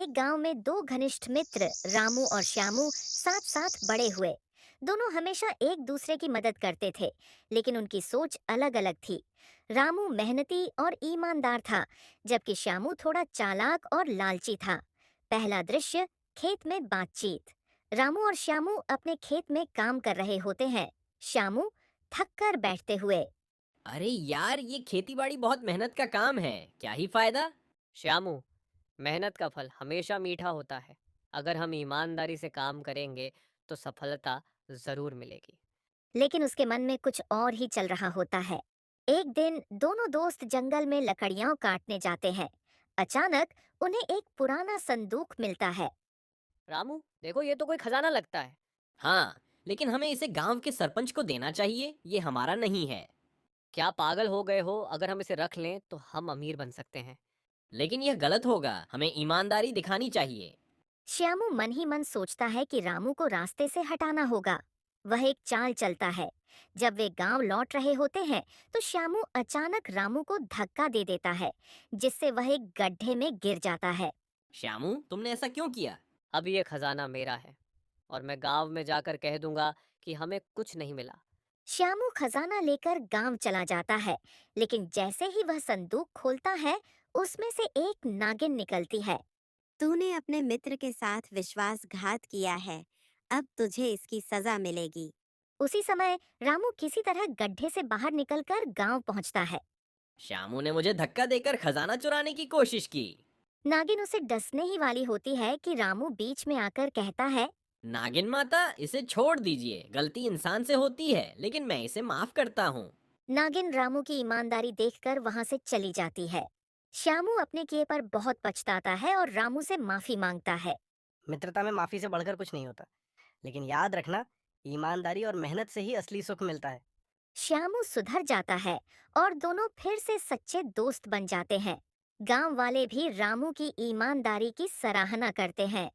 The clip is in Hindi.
एक गांव में दो घनिष्ठ मित्र रामू और श्यामू साथ साथ बड़े हुए। दोनों हमेशा एक दूसरे की मदद करते थे, लेकिन उनकी सोच अलग अलग थी। रामू मेहनती और ईमानदार था, जबकि श्यामू थोड़ा चालाक और लालची था। पहला दृश्य, खेत में बातचीत। रामू और श्यामू अपने खेत में काम कर रहे होते हैं। श्यामू थक कर बैठते हुए। अरे यार, ये खेतीबाड़ी बहुत मेहनत का काम है। क्या ही फायदा। श्यामू, मेहनत का फल हमेशा मीठा होता है। अगर हम ईमानदारी से काम करेंगे तो सफलता जरूर मिलेगी। लेकिन उसके मन में कुछ और ही चल रहा होता है। एक दिन दोनों दोस्त जंगल में लकड़ियां काटने जाते हैं। अचानक उन्हें एक पुराना संदूक मिलता है। रामू, देखो, ये तो कोई खजाना लगता है। हाँ, लेकिन हमें इसे गांव के सरपंच को देना चाहिए। ये हमारा नहीं है। क्या पागल हो गए हो? अगर हम इसे रख लें तो हम अमीर बन सकते हैं। लेकिन यह गलत होगा। हमें ईमानदारी दिखानी चाहिए। श्यामू मन ही मन सोचता है कि रामू को रास्ते से हटाना होगा। वह एक चाल चलता है। जब वे गांव लौट रहे होते हैं, तो श्यामू अचानक रामू को धक्का दे देता है, जिससे वह एक गड्ढे में गिर जाता है। श्यामू, तुमने ऐसा क्यों किया? अब ये खजाना मेरा है और मैं गांव में जाकर कह दूंगा कि हमें कुछ नहीं मिला। श्यामू खजाना लेकर गांव चला जाता है, लेकिन जैसे ही वह संदूक खोलता है, उसमें से एक नागिन निकलती है। तूने अपने मित्र के साथ विश्वासघात किया है। अब तुझे इसकी सजा मिलेगी। उसी समय रामू किसी तरह गड्ढे से बाहर निकलकर गांव पहुंचता है। श्यामू ने मुझे धक्का देकर खजाना चुराने की कोशिश की। नागिन उसे डसने ही वाली होती है कि रामू बीच में आकर कहता है। नागिन माता, इसे छोड़ दीजिए। गलती इंसान से होती है, लेकिन मैं इसे माफ करता हूँ। नागिन रामू की ईमानदारी देखकर वहां से चली जाती है। श्यामू अपने किए पर बहुत पछताता है और रामू से माफी मांगता है। मित्रता में माफी से बढ़कर कुछ नहीं होता। लेकिन याद रखना, ईमानदारी और मेहनत से ही असली सुख मिलता है। श्यामू सुधर जाता है और दोनों फिर से सच्चे दोस्त बन जाते हैं। गांव वाले भी रामू की ईमानदारी की सराहना करते हैं।